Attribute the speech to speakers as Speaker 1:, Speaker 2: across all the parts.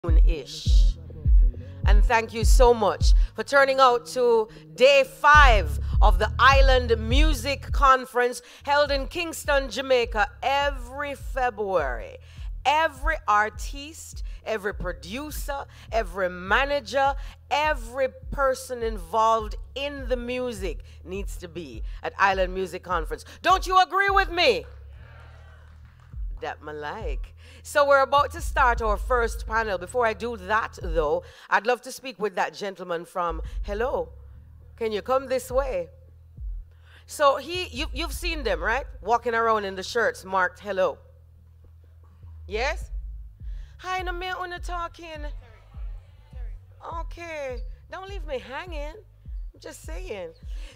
Speaker 1: Ish. And thank you so much for turning out to day 5 of the Island Music Conference held in Kingston, Jamaica every February. Every artiste, every producer, every manager, every person involved in the music needs to be at Island Music Conference. Don't you agree with me? That I like. So we're about to start our first panel. Before I do that, though, I'd love to speak with that gentleman from Hello. Can you come this way? So you've seen them, right? Walking around in the shirts marked Hello. Yes? Hi, no me on talking. Okay. Don't leave me hanging. I'm just saying.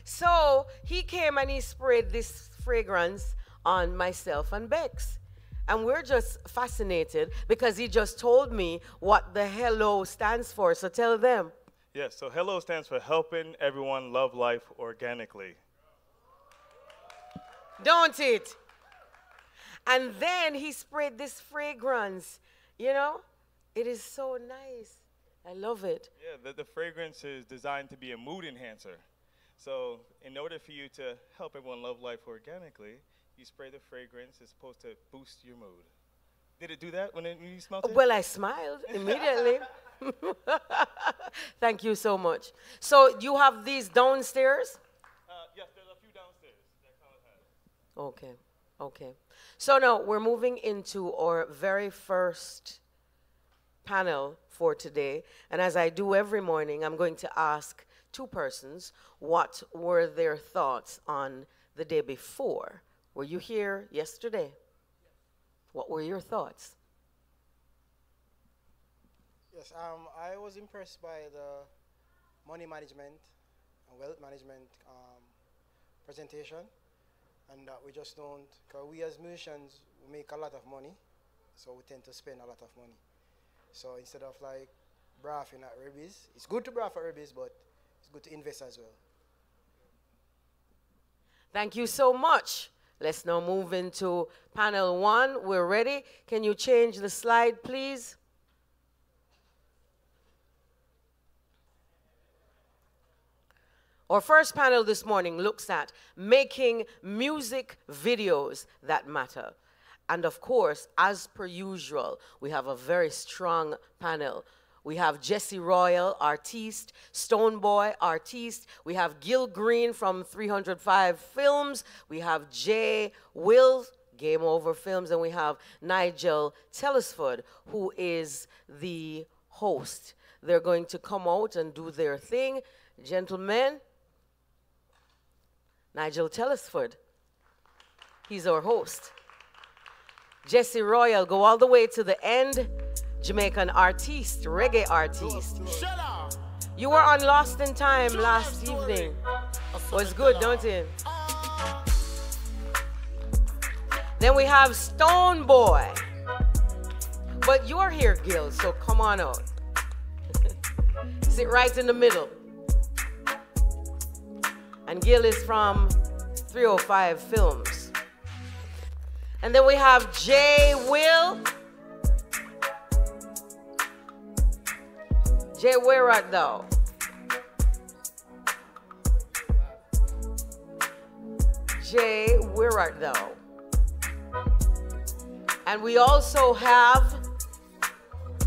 Speaker 1: So he came and he sprayed this fragrance on myself and Bex. And we're just fascinated because he just told me what the Hello stands for. So tell them.
Speaker 2: Yes, so HELLO stands for Helping Everyone Love Life Organically.
Speaker 1: Don't it? And then he sprayed this fragrance. You know, it is so nice. I love it.
Speaker 2: Yeah, the fragrance is designed to be a mood enhancer. So in order for you to help everyone love life organically, you spray the fragrance. It's supposed to boost your mood. Did it do that when you smelled it?
Speaker 1: Well, I smiled immediately. Thank you so much. So you have these downstairs?
Speaker 2: Yes, there's a few downstairs that Colin has.
Speaker 1: Okay, okay. So now we're moving into our very first panel for today. And as I do every morning, I'm going to ask two persons what were their thoughts on the day before. Were you here yesterday? What were your thoughts?
Speaker 3: Yes, I was impressed by the money management and wealth management presentation, and that we just don't, because we as musicians, we make a lot of money, so we tend to spend a lot of money. So instead of like braffing at Rebis, it's good to braff at Rebis, but it's good to invest as well.
Speaker 1: Thank you so much. Let's now move into panel 1. We're ready. Can you change the slide, please? Our first panel this morning looks at making music videos that matter. And of course, as per usual, we have a very strong panel. We have Jesse Royal, artiste, Stonebwoy, artiste. We have Gil Green from 305 Films. We have Jay Will, Game Over Films. And we have Nigel Telesford, who is the host. They're going to come out and do their thing. Gentlemen, Nigel Telesford, he's our host. Jesse Royal, go all the way to the end. Jamaican artiste, reggae artiste. You were on Lost in Time last evening. Was good, don't it? Then we have Stonebwoy. But you're here, Gil, so come on out. Sit right in the middle. And Gil is from 305 Films. And then we have Jay Will. Jay, where art thou? Jay, where art thou? And we also have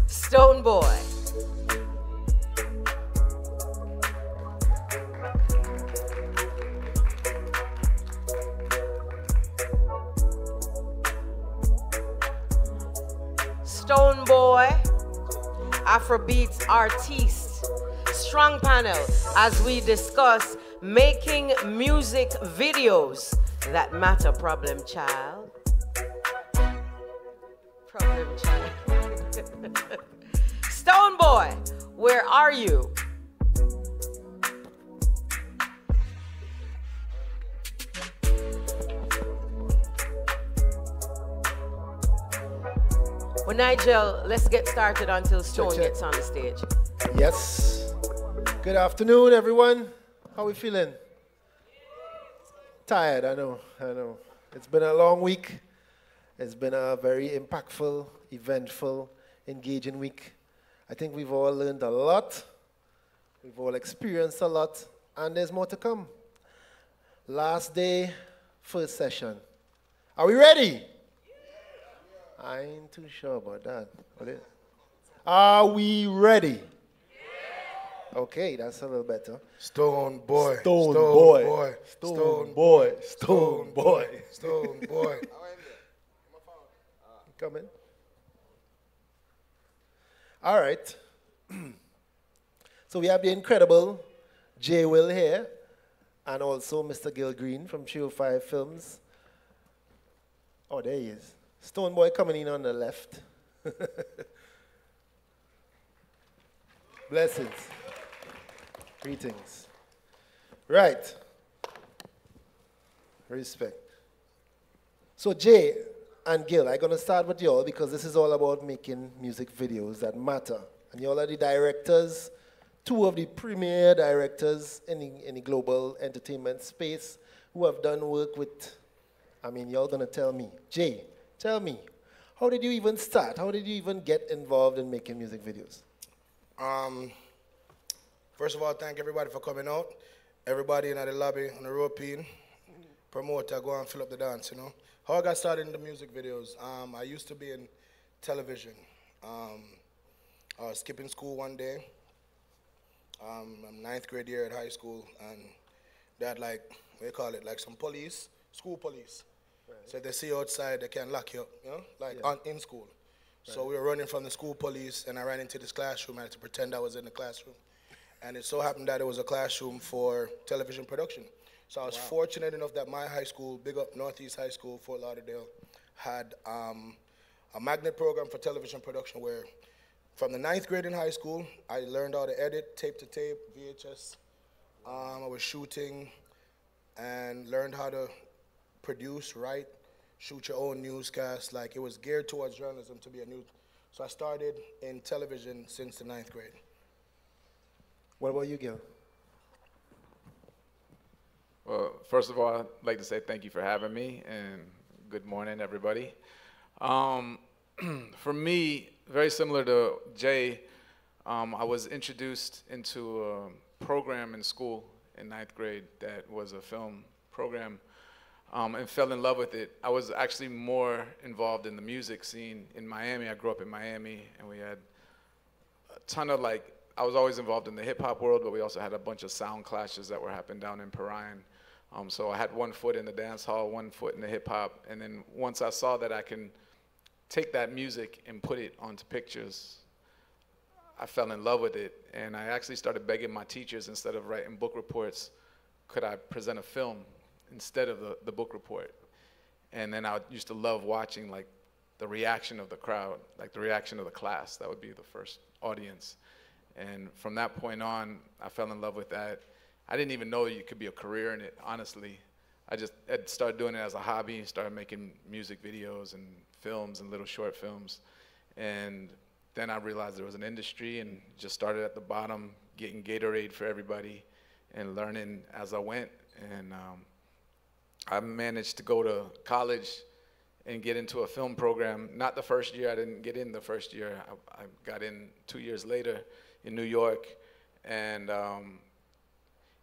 Speaker 1: Stonebwoy. Stonebwoy, Afrobeats artiste, strong panel as we discuss making music videos that matter. Problem child. Problem child. Stonebwoy, where are you? Well, Nigel, let's get started until Stone gets on the stage.
Speaker 4: Yes. Good afternoon, everyone. How we feeling? Tired, I know. It's been a long week. It's been a very impactful, eventful, engaging week. I think we've all learned a lot. We've all experienced a lot, and there's more to come. Last day, first session. Are we ready? I ain't too sure about that. Are we ready? Okay, that's a little better.
Speaker 5: Stone boy.
Speaker 4: Stone boy.
Speaker 5: boy.
Speaker 4: Stone boy. Stone boy.
Speaker 5: Stone boy.
Speaker 4: Come in. All right. So we have the incredible Jay Will here, and also Mr. Gil Green from 305 Films. Oh, there he is. Stone Boy coming in on the left. Blessings. Greetings. Right. Respect. So Jay and Gil, I'm going to start with y'all because this is all about making music videos that matter. And y'all are the directors, two of the premier directors in the global entertainment space who have done work with, y'all going to tell me. Jay, tell me, how did you even start? How did you even get involved in making music videos?
Speaker 5: First of all, thank everybody for coming out. Everybody in the lobby, on the European promoter, go and fill up the dance, you know. How I got started in the music videos, I used to be in television. I was skipping school one day. I'm 9th grade year at high school, and they had like, what do you call it, like some police, school police. Right. So if they see you outside, they can lock you up, you know, like in school. Right. So we were running from the school police, and I ran into this classroom. I had to pretend I was in the classroom. And it so happened that it was a classroom for television production. So I was fortunate enough that my high school, big up Northeast High School, Fort Lauderdale, had a magnet program for television production where from the 9th grade in high school, I learned how to edit, tape to tape, VHS. I was shooting and learned how to produce, write, shoot your own newscast. Like it was geared towards journalism to be a news. So I started in television since the 9th grade.
Speaker 4: What about you, Gil?
Speaker 6: Well, first of all, I'd like to say thank you for having me, and good morning, everybody. For me, very similar to Jay, I was introduced into a program in school in 9th grade that was a film program, and fell in love with it. I was actually more involved in the music scene in Miami. I grew up in Miami, and we had a ton of I was always involved in the hip-hop world, but we also had a bunch of sound clashes that were happening down in Perrine. So I had one foot in the dance hall, one foot in the hip-hop, and then once I saw that I can take that music and put it onto pictures, I fell in love with it, and I actually started begging my teachers, instead of writing book reports, could I present a film instead of the book report? And then I used to love watching the reaction of the crowd, the reaction of the class. That would be the first audience. And from that point on, I fell in love with that. I didn't even know you could be a career in it, honestly. I just had started doing it as a hobby, started making music videos and films and little short films. And then I realized there was an industry, and just started at the bottom, getting Gatorade for everybody and learning as I went. And I managed to go to college and get into a film program. Not the first year, I didn't get in the first year. I got in 2 years later in New York. And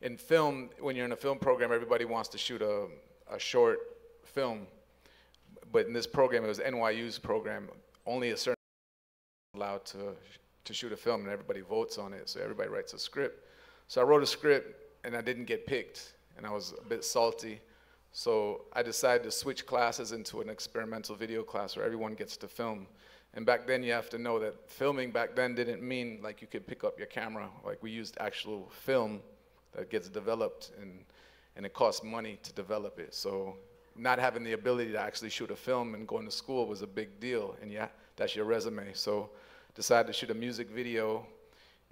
Speaker 6: in film, when you're in a film program, everybody wants to shoot a short film. But in this program, it was NYU's program, only a certain allowed to shoot a film, and everybody votes on it, so everybody writes a script. So I wrote a script, and I didn't get picked, and I was a bit salty. So I decided to switch classes into an experimental video class where everyone gets to film. And back then, you have to know that filming back then didn't mean you could pick up your camera. We used actual film that gets developed, and it costs money to develop it. So not having the ability to actually shoot a film and going to school was a big deal, and that's your resume. So decided to shoot a music video,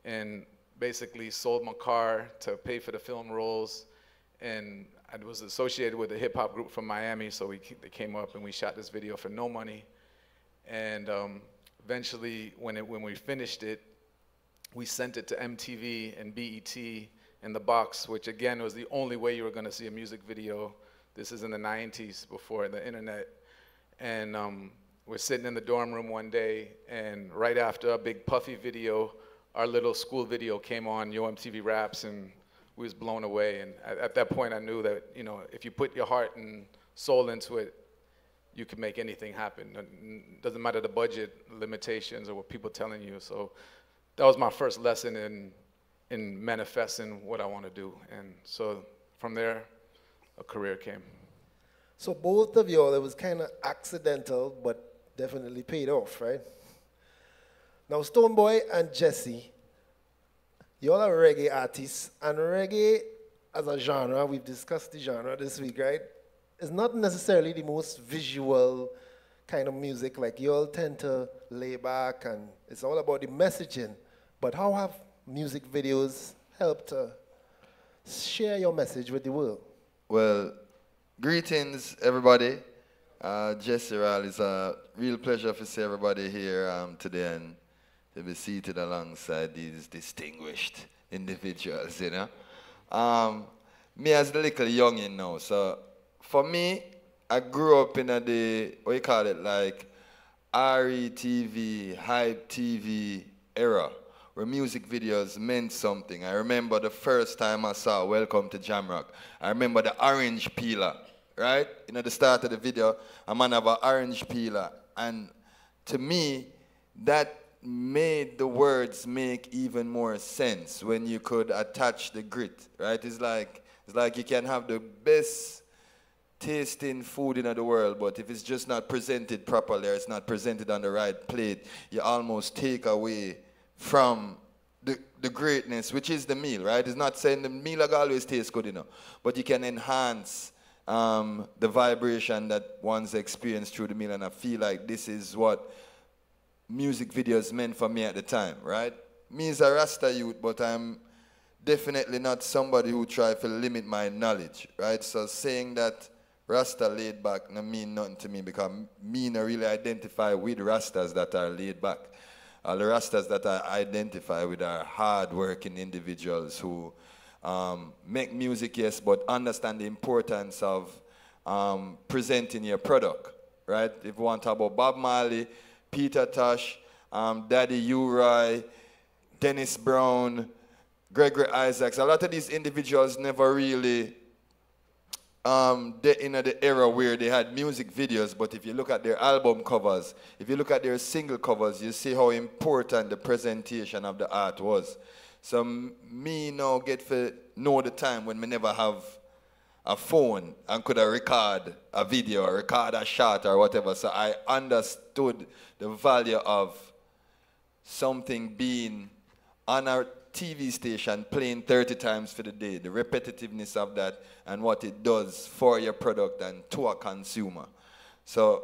Speaker 6: and basically sold my car to pay for the film rolls. And I was associated with a hip hop group from Miami, so they came up and we shot this video for no money. And eventually, when we finished it, we sent it to MTV and BET in the box, which again was the only way you were going to see a music video. This is in the 90s, before the internet. And we're sitting in the dorm room one day, and right after a big Puffy video, our little school video came on, Yo MTV Raps, and we was blown away. And at that point, I knew that, you know, if you put your heart and soul into it, you can make anything happen. It doesn't matter the budget limitations or what people telling you. So that was my first lesson in manifesting what I want to do. And so from there, a career came.
Speaker 4: So both of y'all, it was kind of accidental, but definitely paid off, right? Now, Stonebwoy and Jesse, y'all are reggae artists, and reggae as a genre, we've discussed the genre this week, right? It's not necessarily the most visual kind of music. Like, you all tend to lay back, and it's all about the messaging. But how have music videos helped to share your message with the world?
Speaker 7: Well, greetings, everybody. Jesse Ral, it's a real pleasure to see everybody here today and to be seated alongside these distinguished individuals, you know. Me as the little youngin now, so for me, I grew up in the, what you call it, like RETV, Hype TV era, where music videos meant something. I remember the first time I saw Welcome to Jamrock. I remember the orange peeler, right? You know, the start of the video, a man have an orange peeler. And to me, that made the words make even more sense when you could attach the grit, right? It's like you can have the best tasting food in the world, but if it's just not presented properly or it's not presented on the right plate, you almost take away from the greatness, which is the meal, right? It's not saying the meal like always tastes good enough, but you can enhance the vibration that one's experienced through the meal, and I feel like this is what music videos meant for me at the time, right? Me is a Rasta youth, but I'm definitely not somebody who try to limit my knowledge, right? So saying that Rasta laid back no mean nothing to me, because me no really identify with Rastas that are laid back. The Rastas that I identify with are hard-working individuals who make music, yes, but understand the importance of presenting your product, right? If you want to talk about Bob Marley, Peter Tosh, Daddy Uri, Dennis Brown, Gregory Isaacs, a lot of these individuals never really they're in the era where they had music videos, but if you look at their album covers, if you look at their single covers, you see how important the presentation of the art was. So me now get to know the time when me never have a phone and could record a video or record a shot or whatever. So I understood the value of something being on a TV station playing 30 times for the day, the repetitiveness of that and what it does for your product and to a consumer. So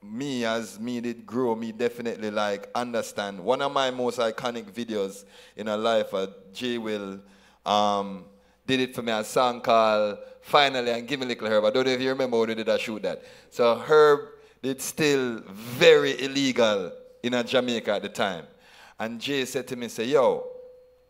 Speaker 7: me, as me did grow, me definitely like understand. One of my most iconic videos in our life, Jay Will did it for me, a song called Finally and Give Me Little Herb. I don't know if you remember when we did I shoot that. So Herb did still very illegal in Jamaica at the time. And Jay said to me, say, yo,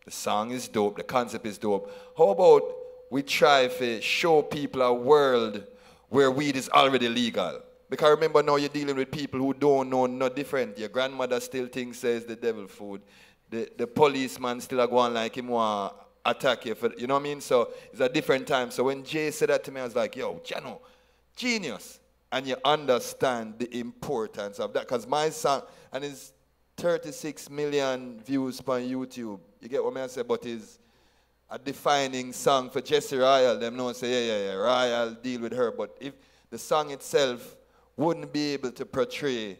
Speaker 7: the song is dope, the concept is dope. How about we try to show people a world where weed is already legal? Because remember now you're dealing with people who don't know no different. Your grandmother still thinks it's the devil food. The policeman still go on like him want attack you for, you know what I mean? So it's a different time. So when Jay said that to me, I was like, yo, Jano, genius. And you understand the importance of that. Because my song, and it's 36 million views on YouTube. You get what I say? But it's a defining song for Jesse Royal. Them know say, yeah, Royal deal with her. But if the song itself wouldn't be able to portray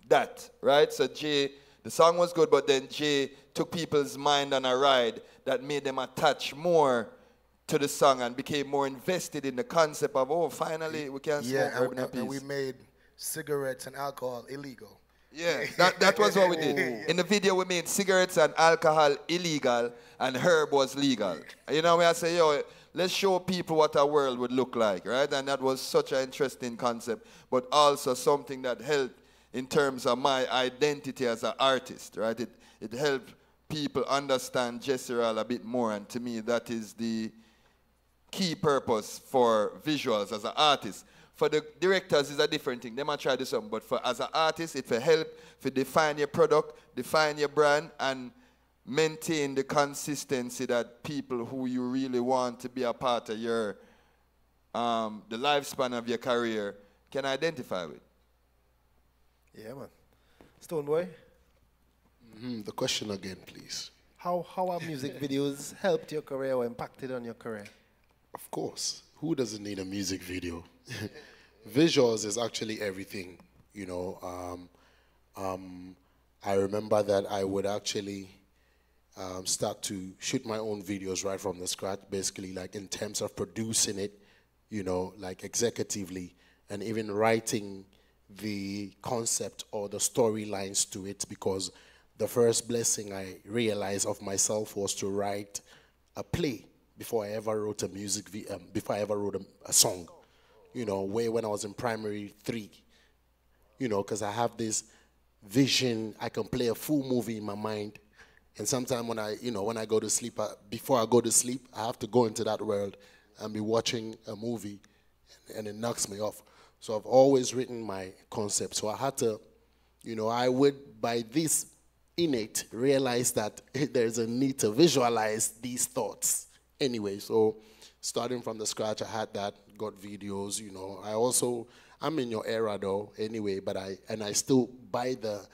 Speaker 7: that, right? So Jay, the song was good, but then Jay took people's mind on a ride that made them attach more to the song and became more invested in the concept of, oh, finally we can smoke
Speaker 5: and we made cigarettes and alcohol illegal.
Speaker 7: Yeah, that was what we did. In the video, we made cigarettes and alcohol illegal, and herb was legal. You know, when I say, yo, let's show people what our world would look like, right? And that was such an interesting concept, but also something that helped in terms of my identity as an artist, right? It helped people understand Jesse Ral a bit more, and to me, that is the key purpose for visuals as an artist. For the directors, it's a different thing. They might try to do something, but for as an artist, it will help to define your product, define your brand, and maintain the consistency that people who you really want to be a part of your, the lifespan of your career can identify with.
Speaker 4: Yeah, man. Stone Boy,
Speaker 8: The question again, please.
Speaker 4: how have music videos helped your career or impacted on your career?
Speaker 8: Of course. Who doesn't need a music video? Visuals is actually everything, you know. I remember that I would actually start to shoot my own videos right from the scratch, basically, like in terms of producing it, you know, like executively, and even writing the concept or the storylines to it, because the first blessing I realized of myself was to write a play before I ever wrote a before I ever wrote a song, you know, way when I was in primary 3, you know, because I have this vision, I can play a full movie in my mind, and sometimes when I go to sleep, before I go to sleep, I have to go into that world and be watching a movie, and it knocks me off. So I've always written my concept. So I had to, you know, I would, by this innate, realize that there's a need to visualize these thoughts anyway. So starting from the scratch, I had that, got videos, you know. I'm in your era though, anyway, but I still buy the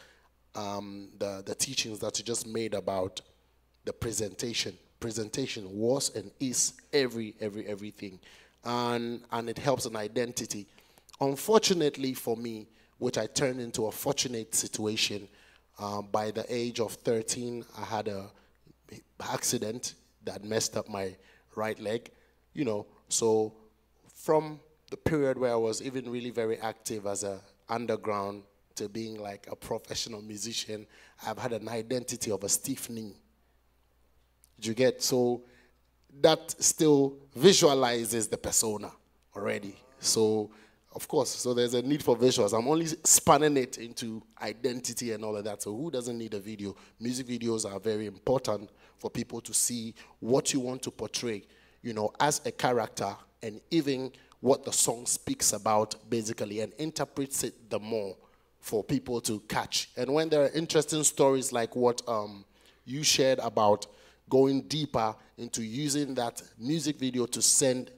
Speaker 8: teachings that you just made about the presentation. Presentation was and is everything. And it helps an identity. Unfortunately for me, which I turned into a fortunate situation, by the age of 13, I had a accident that messed up my right leg, you know. So from the period where I was even really very active as a underground to being like a professional musician, I've had an identity of a stiff knee. Did you get? So that still visualizes the persona already. So of course, so there's a need for visuals. I'm only spanning it into identity and all of that. So who doesn't need a video? Music videos are very important for people to see what you want to portray, you know, as a character, and even what the song speaks about, basically, and interprets it the more for people to catch. And when there are interesting stories like what you shared about going deeper into using that music video to send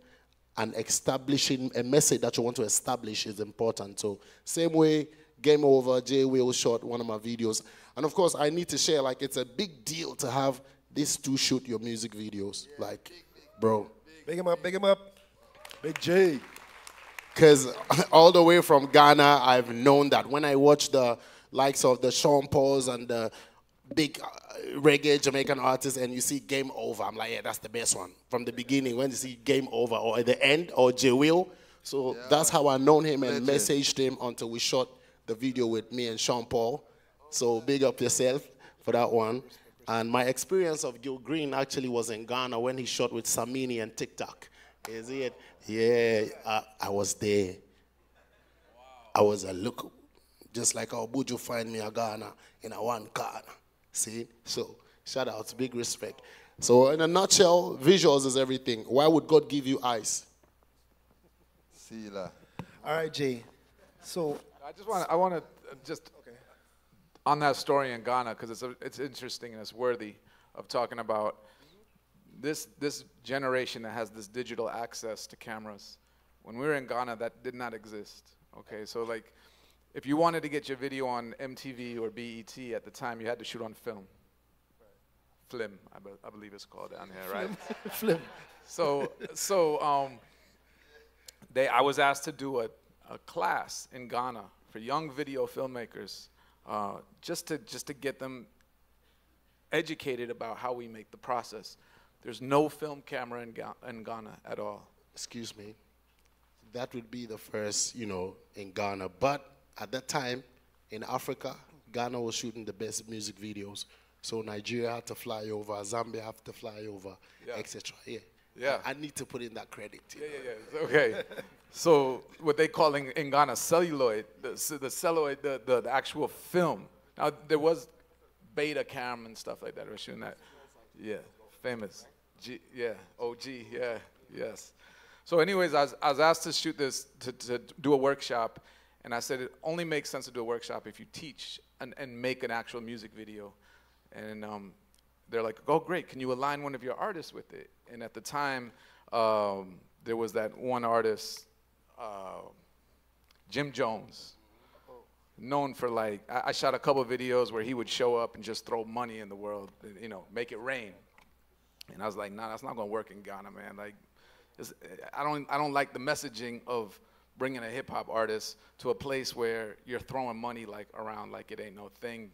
Speaker 8: and establishing a message that you want to establish is important. So same way, Game Over, Jay Will shot one of my videos. And of course, I need to share, like, it's a big deal to have these two shoot your music videos. Yeah, like, bro.
Speaker 4: Big him up, Big J.
Speaker 8: Because all the way from Ghana, I've known that when I watch the likes of the Sean Pauls and the big reggae Jamaican artists, and you see Game Over, I'm like, yeah, that's the best one. From the beginning, when you see Game Over, or at the end, or J Will. So yeah, that's how I known him and messaged him until we shot the video with me and Sean Paul. So big up yourself for that one. And my experience of Gil Green actually was in Ghana when he shot with Samini and TikTok. Is it? Yeah, I was there. I was a look, just like how would you find me a Ghana in a one car. See? So, shout out, big respect. So, in a nutshell, visuals is everything. Why would God give you eyes?
Speaker 7: See you later.
Speaker 4: All right, Jay. So,
Speaker 6: I want to just, okay, on that story in Ghana, because it's interesting and it's worthy of talking about this generation that has this digital access to cameras. When we were in Ghana, that did not exist. Okay, so like, if you wanted to get your video on MTV or BET at the time, you had to shoot on film. Film, I believe it's called down here, right?
Speaker 4: Film.
Speaker 6: I was asked to do a class in Ghana for young video filmmakers, just to get them educated about how we make the process. There's no film camera in Ghana at all.
Speaker 8: Excuse me. That would be the first, you know, in Ghana. But at that time, in Africa, Ghana was shooting the best music videos. So Nigeria had to fly over, Zambia had to fly over, yeah, etc. Yeah. I need to put in that credit.
Speaker 6: Yeah. Okay. So what they call in Ghana celluloid, the celluloid, the actual film. Now there was Beta Cam and stuff like that. We're shooting that. Yeah. Famous. OG. Yeah. Yes. So anyways, I was asked to shoot this, to do a workshop, and I said it only makes sense to do a workshop if you teach and make an actual music video. And they're like, oh, great, can you align one of your artists with it? And at the time, there was that one artist, Jim Jones, known for like, I shot a couple of videos where he would show up and just throw money in the world, you know, make it rain. And I was like, nah, that's not gonna work in Ghana, man. Like, I don't like the messaging of bringing a hip hop artist to a place where you're throwing money like around like it ain't no thing.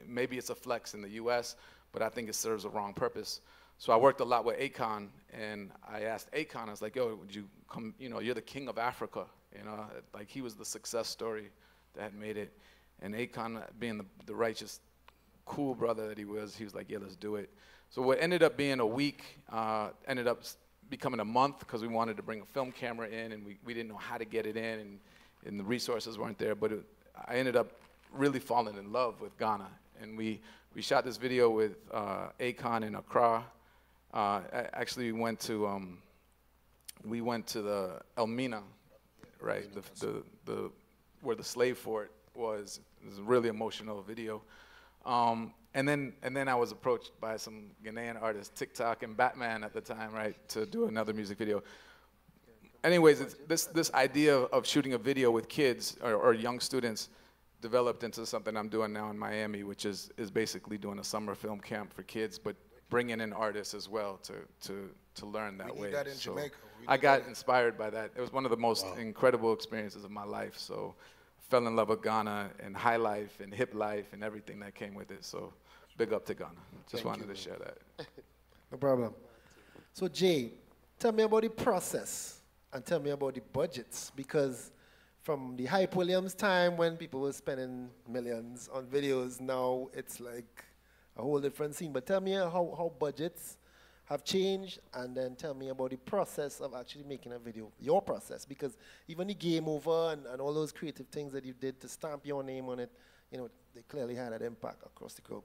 Speaker 6: Maybe it's a flex in the US, but I think it serves a wrong purpose. So I worked a lot with Akon, and I asked Akon, I was like, yo, would you come, you know, you're the king of Africa, you know, like he was the success story that had made it. And Akon, being the righteous, cool brother that he was like, yeah, let's do it. So what ended up being a week, ended up becoming a month, because we wanted to bring a film camera in, and we didn't know how to get it in, and the resources weren't there. But I ended up really falling in love with Ghana. And we shot this video with Akon in Accra. Actually, we went to the Elmina, right? The where the slave fort was. It was a really emotional video. And then I was approached by some Ghanaian artists, TikTok and Batman at the time, right, to do another music video. Anyways, this idea of shooting a video with kids or young students developed into something I'm doing now in Miami, which is basically doing a summer film camp for kids, but bringing in artists as well to learn that way.
Speaker 5: We need that in Jamaica.
Speaker 6: I got inspired by that. It was one of the most incredible experiences of my life. So fell in love with Ghana and high life and hip life and everything that came with it. So big up to Ghana. Just wanted to share that.
Speaker 4: No problem. So Jay, tell me about the process and tell me about the budgets, because from the Hype Williams time when people were spending millions on videos, now it's like a whole different scene. But tell me how budgets have changed, and then tell me about the process of actually making a video, your process, because even the Game Over and all those creative things that you did to stamp your name on it, you know, they clearly had an impact across the globe.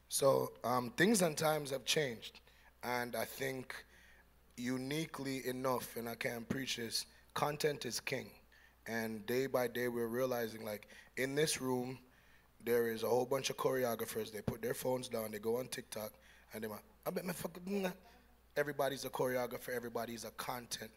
Speaker 5: So things and times have changed, and I think uniquely enough, and I can't preach this, content is king. And day by day we're realizing, like, in this room there is a whole bunch of choreographers. They put their phones down, they go on TikTok, and they're like, I bet my fucking, everybody's a choreographer, everybody's a content,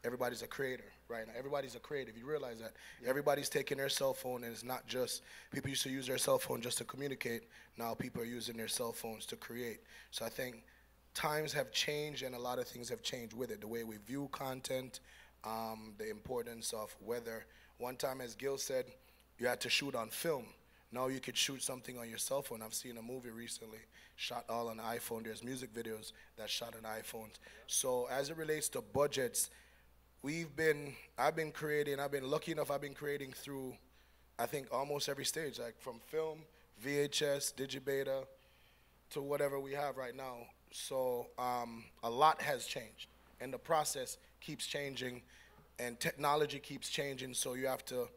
Speaker 5: everybody's a creator right now. Everybody's a creative. You realize that? Yeah. Everybody's taking their cell phone, and it's not just, people used to use their cell phone just to communicate. Now people are using their cell phones to create. So I think times have changed, and a lot of things have changed with it. The way we view content, the importance of whether, one time, as Gil said, you had to shoot on film. Now you could shoot something on your cell phone. I've seen a movie recently, shot all on iPhone. There's music videos that shot on iPhones. So as it relates to budgets, I've been creating, I've been lucky enough, I've been creating through, I think, almost every stage, like from film, VHS, Digibeta, to whatever we have right now. So a lot has changed, and the process keeps changing, and technology keeps changing, so you have to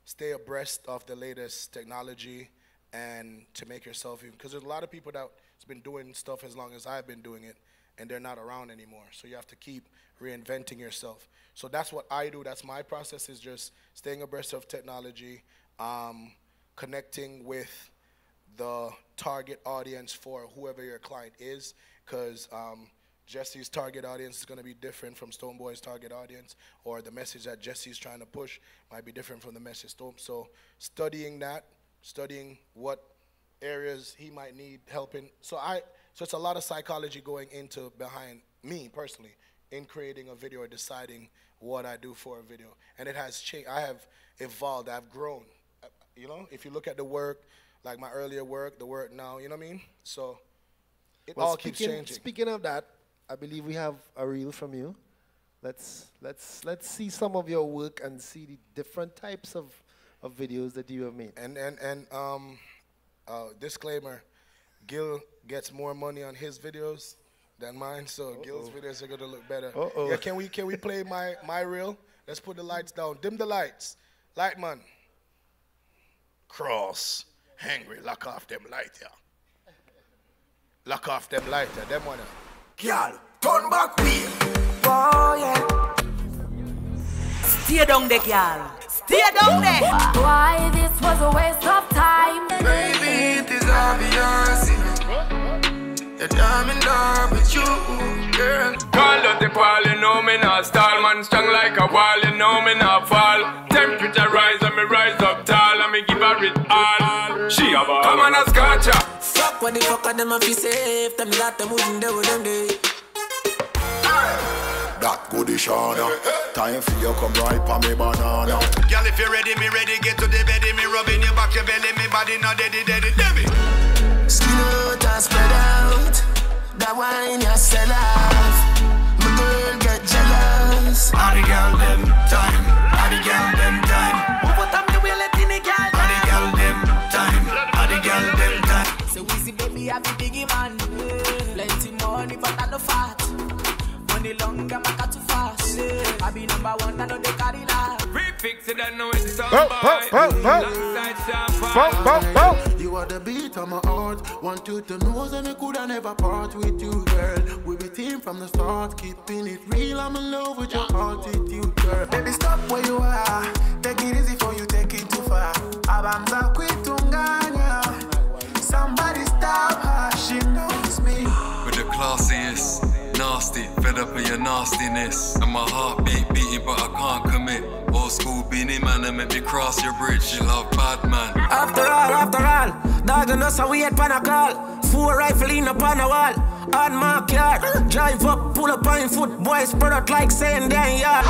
Speaker 5: stay abreast of the latest technology and to make yourself even, because there's a lot of people that's been doing stuff as long as I've been doing it, and they're not around anymore. So you have to keep reinventing yourself. So that's what I do. That's my process, is just staying abreast of technology, connecting with the target audience for whoever your client is, because Jesse's target audience is going to be different from Stonebwoy's target audience, or the message that Jesse's trying to push might be different from the message Stone. So studying that, studying what areas he might need help in. So it's a lot of psychology going into behind me personally in creating a video or deciding what I do for a video. And it has changed. I have evolved. I've grown. You know, if you look at the work, like my earlier work, the work now, you know what I mean? So it all keeps changing.
Speaker 4: Speaking of that, I believe we have a reel from you. Let's see some of your work and see the different types of videos that you have made.
Speaker 5: And disclaimer, Gil gets more money on his videos than mine, so Gil's videos are gonna look better. Yeah, can we play my reel? Let's put the lights down. Dim the lights. Light man. Cross. Hangry. Lock off them lighter. Lock off them lighter. Them wanna.
Speaker 9: Girl, turn back way. Oh, yeah.
Speaker 1: Stay down there, girl. Stay down there.
Speaker 9: Why this was a waste of time?
Speaker 10: Baby, it is obvious. That I'm in love with you, girl.
Speaker 11: Call out the ball, you know me not stall. Man strong like a wall, you know me not fall. Temperature rise and me rise up tall. And me give her it all. She a ball. Come on, a scotcha.
Speaker 10: Fuck what the fuck are them if you safe. Them that them wouldn't do with them day.
Speaker 12: That goody Shana. Time for you come right pa me banana.
Speaker 13: Girl, if you ready, me ready. Get to the bed, me rubbing your back, your belly, me body not deady, deady, deady.
Speaker 10: Skin out and spread out. That wine you sell off. My girl get jealous.
Speaker 13: All the girl them time. All the girl them time.
Speaker 10: What time you will let in the girl?
Speaker 13: All the girl them time. All the girl them time.
Speaker 10: So easy baby, I be biggie man. Plenty money but I no fat. Money long and I got too fast. I be number one, I know they carry that.
Speaker 11: Refix it, I know it's all
Speaker 12: You are the beat of my heart. Want you to know that I could never part with you, girl. We be team from the start, keeping it real. I'm in love with your attitude, girl.
Speaker 10: Baby, stop where you are. Take it easy for you, take it too far. Abanza kwitunganya. Somebody stop her, she knows me.
Speaker 14: With the classiest, nasty, fed up of your nastiness. And my heart beating, but I can't commit. Old school beanie man, and make me cross your bridge. You love bad man.
Speaker 10: After all, dog and us, we had pan a call. 4 rifle in upon a wall. On my yard, drive up, pull up on foot. Boys spread out like saying damn yard.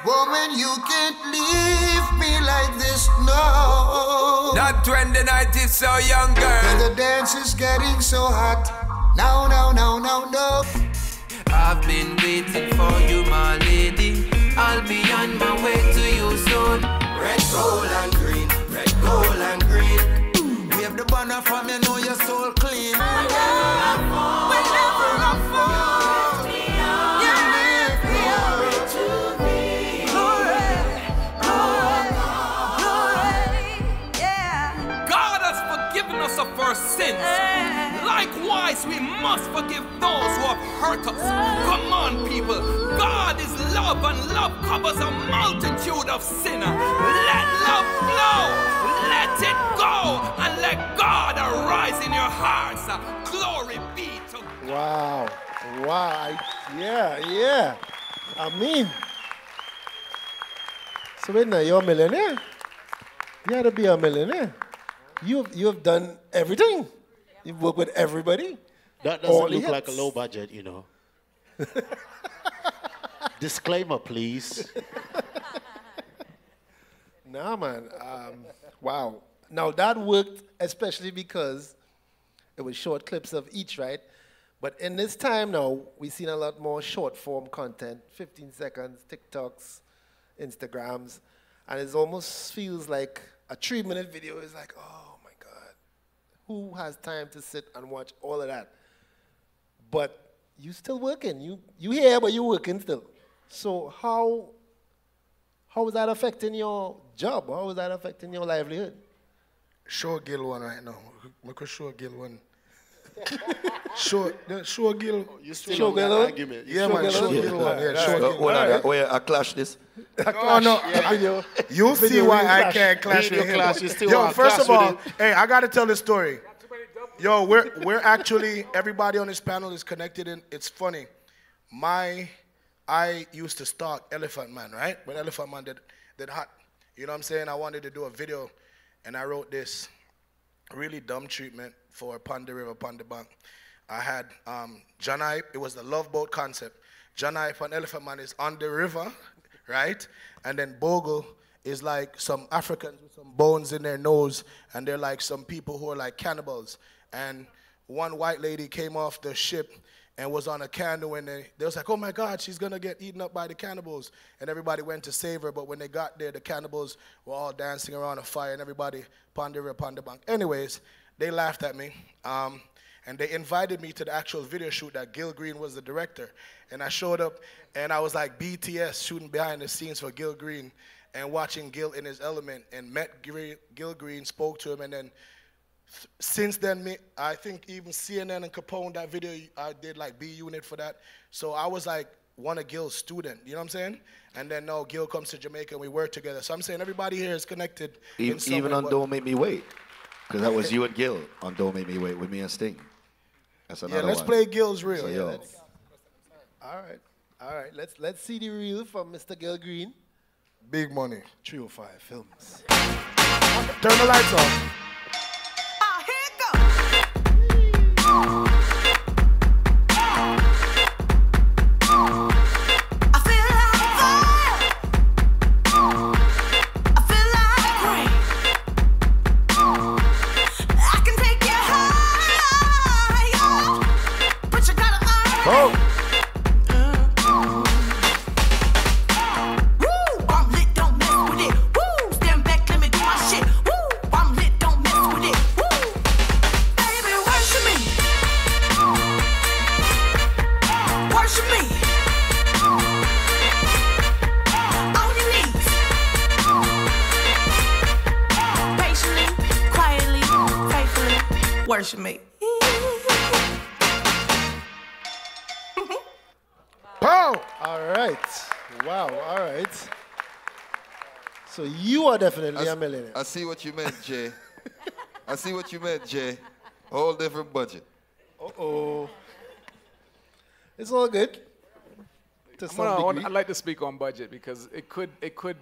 Speaker 12: Woman, you can't leave me like this, no.
Speaker 11: Not when the night is so young, girl.
Speaker 12: And the dance is getting so hot. No, no, no, no, no.
Speaker 10: I've been waiting for you, my lady. I'll be on my way to you soon.
Speaker 13: Red, gold, and green. Red, gold, and green.
Speaker 10: Wave the banner from you, know your soul clean.
Speaker 13: Whenever I fall, you lift glory to me.
Speaker 11: God has forgiven us of our sins. Likewise, we must forgive those who have hurt us. Come on, people. God is love, and love covers a multitude of sinners. Let love flow. Let it go, and let God arise in your hearts. Glory be to God.
Speaker 4: Wow. Wow. Yeah. I mean. So wait now, you're a millionaire? You had to be a millionaire. You have done everything. You've worked with everybody.
Speaker 8: That doesn't look like a low budget, you know. Disclaimer, please.
Speaker 4: Nah, man. Wow. Now, that worked especially because it was short clips of each, right? But in this time now, we've seen a lot more short-form content, 15 seconds, TikToks, Instagrams, and it almost feels like a 3-minute video is like, oh, my God. Who has time to sit and watch all of that? But you still working. You here, but you working still. So how is that affecting your job? How is that affecting your livelihood?
Speaker 5: Show Gil one right now. I could show Gil one. show Gil.
Speaker 8: You still show Gil one?
Speaker 5: Yeah, man. Show Gil one. Yeah, show Gil one.
Speaker 7: Where I clash this?
Speaker 5: No. You see why I can't clash with him. Yo, first of all, hey, I got to tell this story. Yo, we're actually, everybody on this panel is connected, and it's funny. I used to stalk Elephant Man, right? When Elephant Man did Hot. You know what I'm saying? I wanted to do a video, and I wrote this really dumb treatment for Pon de River, Pon de Bank. I had John Hype, it was the Love Boat concept. John Hype and Elephant Man is on the river, right? And then Bogle is like some Africans with some bones in their nose, and they're like some people who are like cannibals. And one white lady came off the ship and was on a canoe, and they was like, oh my God, she's gonna get eaten up by the cannibals. And everybody went to save her, but when they got there, the cannibals were all dancing around a fire, and everybody Pon de River, Pon de Bank. Anyways, they laughed at me. And they invited me to the actual video shoot that Gil Green was the director. And I showed up, and I was like BTS shooting behind the scenes for Gil Green and watching Gil in his element, and met Gil Green, spoke to him, and then since then, I think even CNN and Capone, that video, I did like B Unit for that. So I was like one of Gil's student, you know what I'm saying? And then now Gil comes to Jamaica and we work together. So I'm saying everybody here is connected.
Speaker 15: Even on Don't Make Me Wait, because that was you and Gil on Don't Make Me Wait with me and Sting. That's another
Speaker 5: one. Yeah, let's play Gil's reel.
Speaker 15: So,
Speaker 4: All right. Let's see the reel from Mr. Gil Green.
Speaker 5: Big money.
Speaker 4: 305 Films.
Speaker 5: Turn the lights off.
Speaker 16: Worship me.
Speaker 5: Pow!
Speaker 4: All right. Wow. All right. So you are definitely a millionaire.
Speaker 7: I see what you meant, Jay. I see what you meant, Jay. Whole different budget.
Speaker 4: Uh-oh. It's all good.
Speaker 6: I'd like to speak on budget because it could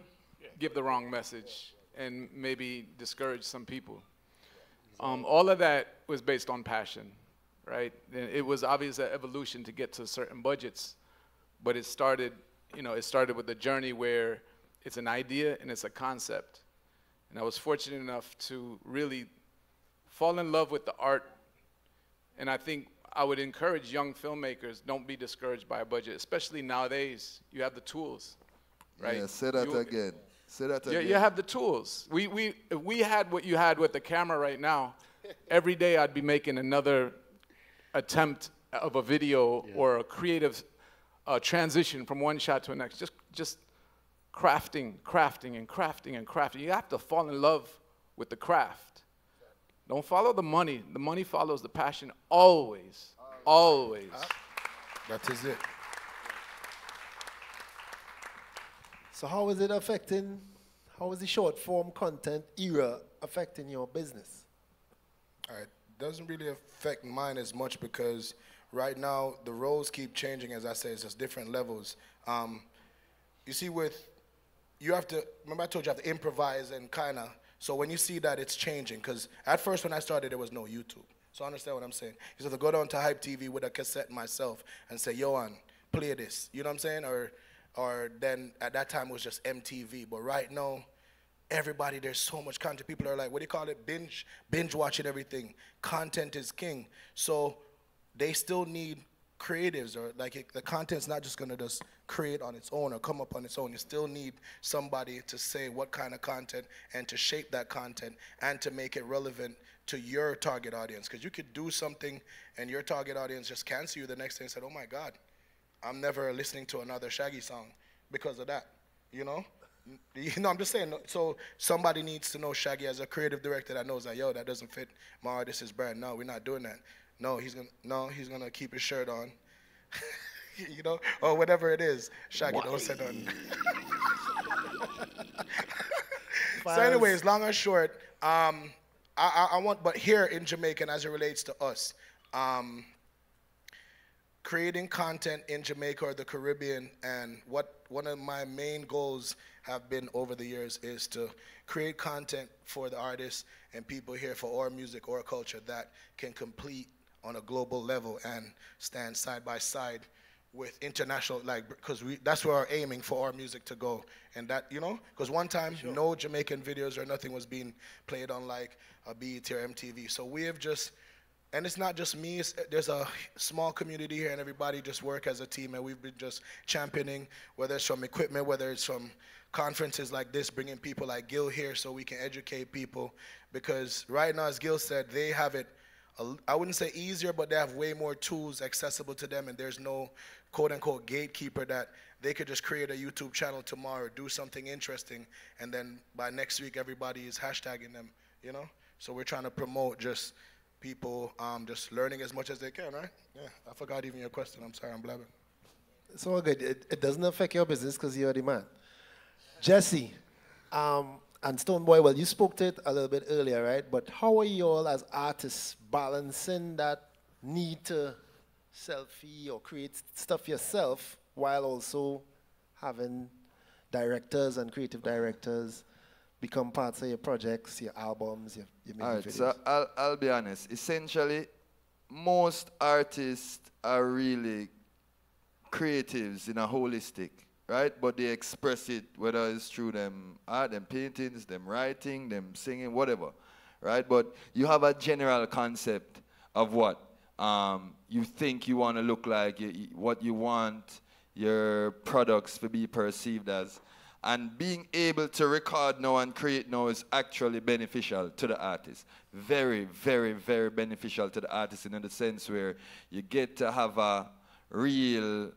Speaker 6: give the wrong message and maybe discourage some people. All of that was based on passion, right? And it was obvious an evolution to get to certain budgets, but it started with a journey where it's an idea and it's a concept. And I was fortunate enough to really fall in love with the art. And I think I would encourage young filmmakers, don't be discouraged by a budget, especially nowadays. You have the tools, right?
Speaker 7: Yeah, say that again. Say that again.
Speaker 6: You have the tools. If we had what you had with the camera right now, every day I'd be making another attempt of a video or a creative transition from one shot to the next. Just crafting. You have to fall in love with the craft. Don't follow the money. The money follows the passion always. Always.
Speaker 5: That is it.
Speaker 4: So how is the short form content era affecting your business?
Speaker 5: All right, doesn't really affect mine as much because right now the roles keep changing. As I say, it's just different levels. You see, you have to, remember I told you, you have to improvise and kind of, so when you see that it's changing, because at first when I started there was no YouTube. So understand what I'm saying. You have to go down to Hype TV with a cassette myself and say, Yohan, play this. You know what I'm saying? Or then at that time it was just MTV. But right now, everybody, there's so much content. People are like, what do you call it? Binge watching everything. Content is king. So they still need creatives, or like the content's not just gonna just create on its own or come up on its own. You still need somebody to say what kind of content and to shape that content and to make it relevant to your target audience. Because you could do something and your target audience just cancel you the next day and said, oh my God, I'm never listening to another Shaggy song because of that, you know? I'm just saying, so somebody needs to know Shaggy as a creative director that knows that, yo, that doesn't fit my artist's brand. No, we're not doing that. No, he's gonna keep his shirt on, you know, or whatever it is. Shaggy, don't say nothing. So anyways, long or short, I want, but here in Jamaica, and as it relates to us, creating content in Jamaica or the Caribbean, and one of my main goals have been over the years is to create content for the artists and people here for our music or culture that can compete on a global level and stand side by side with international, like, because that's where we're aiming for our music to go. And that, you know, because one time no Jamaican videos or nothing was being played on like a BET or MTV. So we have just, and it's not just me, there's a small community here and everybody just work as a team, and we've been just championing, whether it's from equipment, whether it's from conferences like this, bringing people like Gil here so we can educate people. Because right now, as Gil said, they have it I wouldn't say easier, but they have way more tools accessible to them, and there's no quote-unquote gatekeeper that they could just create a YouTube channel tomorrow, do something interesting, and then by next week everybody is hashtagging them, you know? So we're trying to promote just people just learning as much as they can, right? Yeah, I forgot even your question. I'm sorry, I'm blabbing.
Speaker 4: It's all good. It doesn't affect your business because you're the man. Jesse, and Stonebwoy, well, you spoke to it a little bit earlier, right? But how are you all as artists balancing that need to selfie or create stuff yourself while also having directors and creative directors become parts of your projects, your albums, your music
Speaker 7: All right,
Speaker 4: videos?
Speaker 7: so I'll be honest. Essentially, most artists are really creatives in a holistic, right? But they express it, whether it's through them art, them paintings, them writing, them singing, whatever, right? But you have a general concept of what you think you want to look like, what you want your products to be perceived as. And being able to record now and create now is actually beneficial to the artist. Very, very, very beneficial to the artist in the sense where you get to have a real,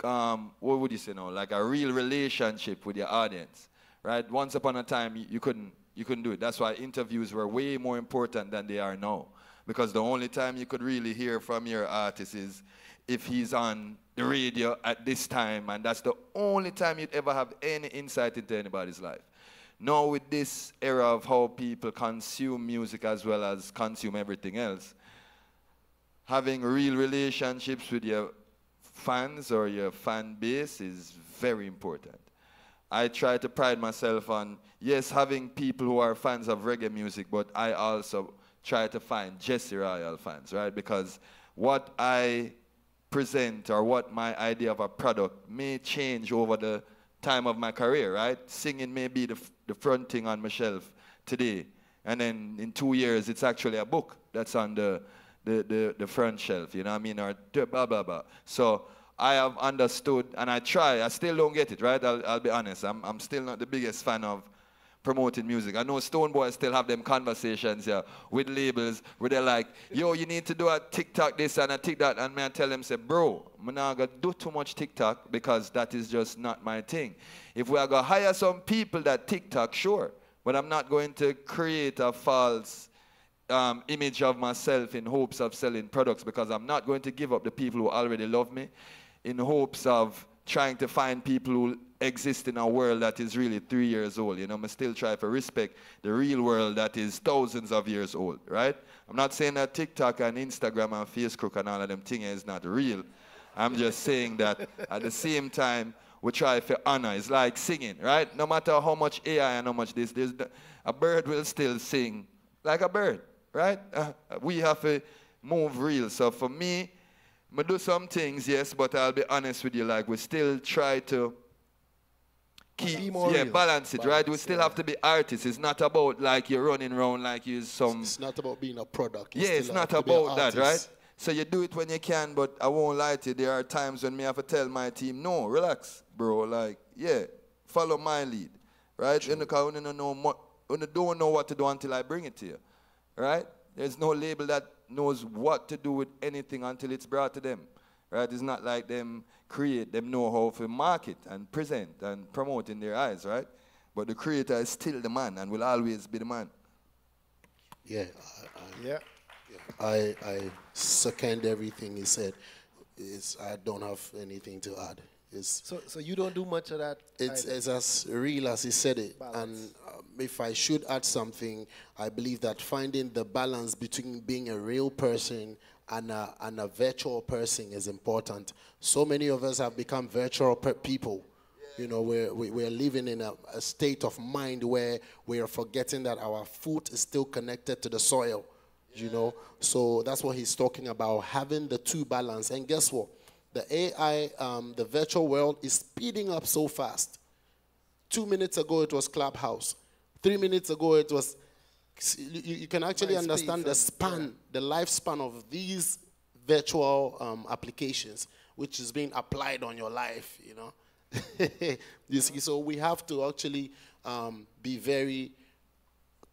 Speaker 7: what would you say now, like a real relationship with your audience, right? Once upon a time, you couldn't do it. That's why interviews were way more important than they are now. Because the only time you could really hear from your artist is if he's on the radio at this time, and that's the only time you'd ever have any insight into anybody's life. Now with this era of how people consume music as well as consume everything else, having real relationships with your fans or your fan base is very important. I try to pride myself on, yes, having people who are fans of reggae music, but I also try to find Jesse Royal fans, right? Because what I present or what my idea of a product may change over the time of my career, right? Singing may be the front thing on my shelf today, and then in 2 years it's actually a book that's on the front shelf, you know what I mean, or blah, blah, blah. So I have understood, and I still don't get it, right? I'll be honest, I'm still not the biggest fan of promoting music. I know Stonebwoy still have them conversations here with labels where they're like, yo, you need to do a TikTok this and a TikTok, and I tell them, say, bro, I'm not gonna do too much TikTok because that is just not my thing. If we are gonna hire some people that TikTok, sure, but I'm not going to create a false image of myself in hopes of selling products, because I'm not going to give up the people who already love me in hopes of trying to find people who exist in a world that is really 3 years old. You know, I still try to respect the real world that is thousands of years old, right? I'm not saying that TikTok and Instagram and Facebook and all of them things is not real. I'm just saying that at the same time, we try to honor. It's like singing, right? No matter how much AI and how much this, a bird will still sing like a bird, right? We have to move real. So for me, I do some things, yes, but I'll be honest with you, like we still try to keep, balance it, right? We still have to be artists. It's not about like you're running around like you're some...
Speaker 8: It's not about being a product.
Speaker 7: Yeah, it's not about that, right? So you do it when you can, but I won't lie to you, there are times when me have to tell my team, no, relax, bro, like, yeah, follow my lead, right? Because you don't know what to do until I bring it to you, right? There's no label that knows what to do with anything until it's brought to them, right? It's not like them know how to market and present and promote in their eyes, right? But the creator is still the man and will always be the man.
Speaker 8: Yeah, I second everything he said. I don't have anything to add.
Speaker 4: So you don't do much of that?
Speaker 8: It's as real as he said it. Balance. And if I should add something, I believe that finding the balance between being a real person and a virtual person is important. So many of us have become virtual people. You know, we're living in a state of mind where we are forgetting that our foot is still connected to the soil. You know, so that's what he's talking about, having the two balance. And guess what? The AI, the virtual world is speeding up so fast. 2 minutes ago, it was Clubhouse. 3 minutes ago, it was... You can actually understand the span, the lifespan of these virtual applications, which is being applied on your life, you know. You see, so we have to actually be very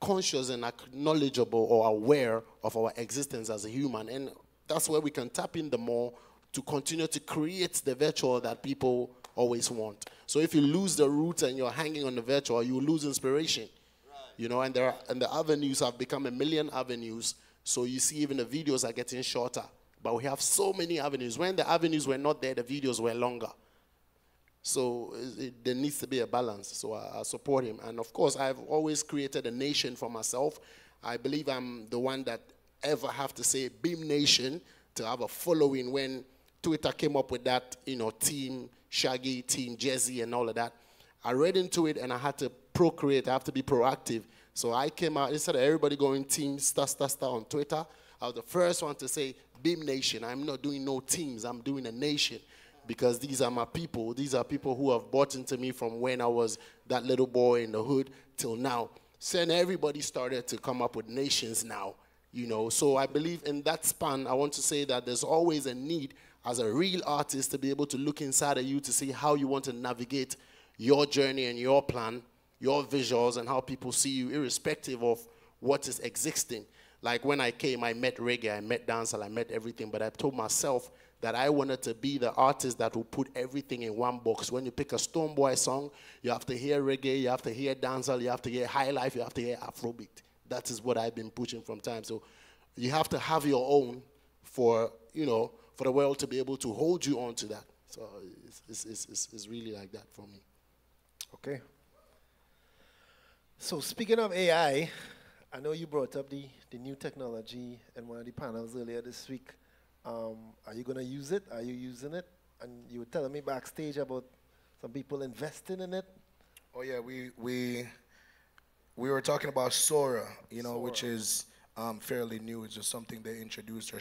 Speaker 8: conscious and knowledgeable or aware of our existence as a human. And that's where we can tap in the more to continue to create the virtual that people always want. So if you lose the root and you're hanging on the virtual, you lose inspiration. You know, and the avenues have become a million avenues. So you see even the videos are getting shorter. But we have so many avenues. When the avenues were not there, the videos were longer. So there needs to be a balance. So I support him. And of course, I've always created a nation for myself. I believe I'm the one that ever have to say Beam Nation to have a following. When Twitter came up with that, you know, Team Shaggy, Team Jazzy, and all of that, I read into it and I had to procreate. I have to be proactive. So I came out, instead of everybody going Team star on Twitter, I was the first one to say Beam Nation. I'm not doing no teams. I'm doing a nation. Because these are my people. These are people who have bought into me from when I was that little boy in the hood till now. So then everybody started to come up with nations now, you know. So I believe in that span, I want to say that there's always a need as a real artist to be able to look inside of you to see how you want to navigate your journey and your plan, your visuals, and how people see you, irrespective of what is existing. Like when I came, I met reggae, I met dancehall, I met everything, but I told myself that I wanted to be the artist that will put everything in one box. When you pick a Stonebwoy song, you have to hear reggae, you have to hear dancehall, you have to hear high life, you have to hear Afrobeat. That is what I've been pushing from time. So you have to have your own for, you know, for the world to be able to hold you on to that. So it's really like that for me.
Speaker 4: Okay. So speaking of AI, I know you brought up the new technology in one of the panels earlier this week. Are you going to use it? Are you using it? And you were telling me backstage about some people investing in it.
Speaker 5: Oh yeah, we were talking about Sora, you know, which is fairly new. It's just something they introduced or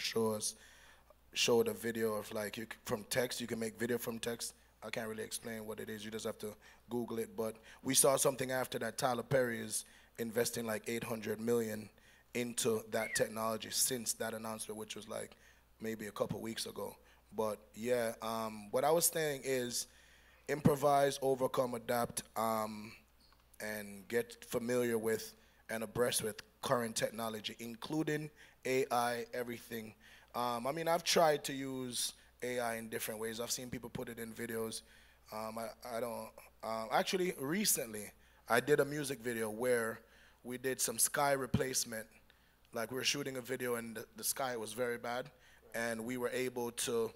Speaker 5: showed a video of, like, from text. You can make video from text. I can't really explain what it is. You just have to Google it. But we saw something after that. Tyler Perry is investing like $800 million into that technology since that announcement, which was like maybe a couple weeks ago. But yeah, what I was saying is improvise, overcome, adapt, and get familiar with and abreast with current technology, including AI, everything. I mean, I've tried to use AI in different ways. I've seen people put it in videos. I don't, actually recently, I did a music video where we did some sky replacement. Like, we were shooting a video and the sky was very bad, and we were able to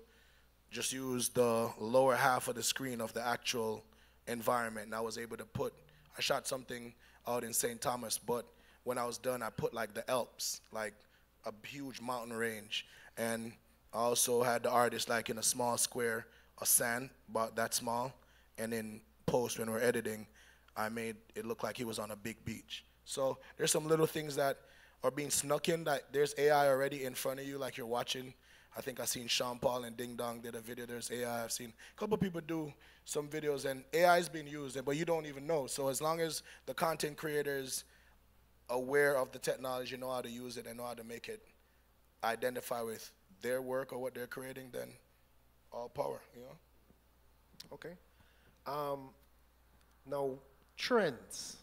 Speaker 5: just use the lower half of the screen of the actual environment. And I was able to I shot something out in St. Thomas, but when I was done, I put like the Alps, like a huge mountain range. And I also had the artist like in a small square of sand, about that small. And in post, when we're editing, I made it look like he was on a big beach. So there's some little things that are being snuck in, that there's AI already in front of you, like you're watching. I think I've seen Sean Paul and Ding Dong did a video. There's AI. I've seen a couple people do some videos, and AI is being used, but you don't even know. So as long as the content creators aware of the technology, know how to use it, and know how to make it identify with their work or what they're creating, then all power, you know?
Speaker 4: Okay. Now, trends